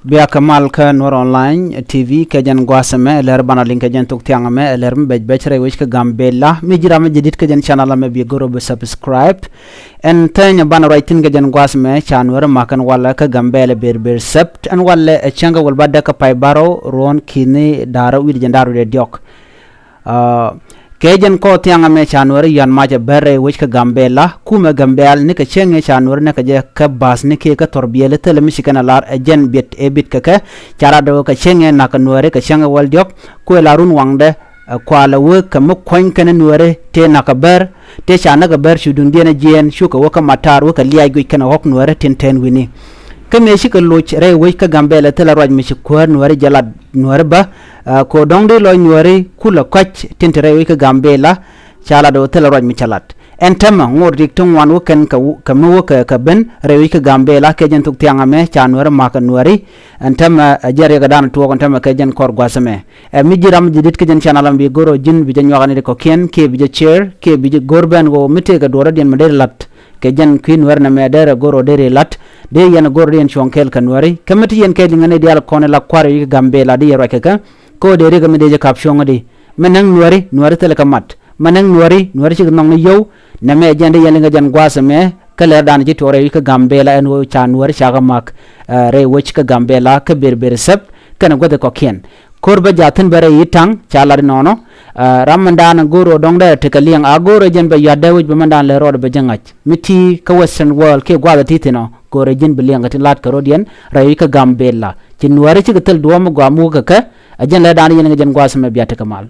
Bia Kamal ka Nur Online TV ke jan gwasame ler bana link jan tuk tiang me ler mbej bechere wish ka gambela mi jira me jedit ke jan channel me bi goro be subscribe en tanya bana writing ke jan gwasame chanwer makan wala ka gambele ber sept en wala changa wal badda ka pay baro ron kini dara wi jan daru de diok kejen ko tianga me chanwer yan maja bere wish ka gambela kuma gambel ni ka chenge chanwer ne ka je ka bas ni ke ka torbiyele tele misikana lar ejen bit ebit ka cara do ka chenge na ka nuore ka chenge wal diop ko larun wangde kwala we ka mo kwen kana nuore te na ka ber te chana ka ber shudun diena jen shuka waka matar waka liya gwi kana hok nuore ten wini kame shi ka loch re we ka gambela tele raj mi shi ko nuore jala nuore ba ko dongde lo nuore kula kwach tintere we ka gambela chala do tele raj mi chalat entama ngor diktung wan wuken ka mu ka ben rewi ka gambela ke jen tuk tianga me chanwer ma ka nuari entama jare ga dan to entama ke jen kor gwasame mi jiram jidit ke jen chanalam bi goro jin bi jen yogani ko ken ke bi je chair ke bi je gorben go mite ga dora den medel lat ke jen queen werna me dere goro dere lat de yen goro den chonkel ka nuari kamati yen ke ngane dial kone la kwari gambela di yero ka ko dere ga me de caption ngadi menang nuari tele kamat manang nuari chi nong yow na me jende yelinga jan gwasame kala dan ji tore ka gambela en wo chan nuari chaga mak re woch ka gambela ka ber sep kana gode ko ken korba jaten bere yitang chalar nono ramandan goro dongda te kaliang agoro jen be yadde wuj be mandan le rod be jangach miti ka western world ke gwada titino gore jen be liang lat ka rodien re ka gambela ci nuari chi tel duom gwamu ka ajen le dan yelinga jan gwasame biata kamal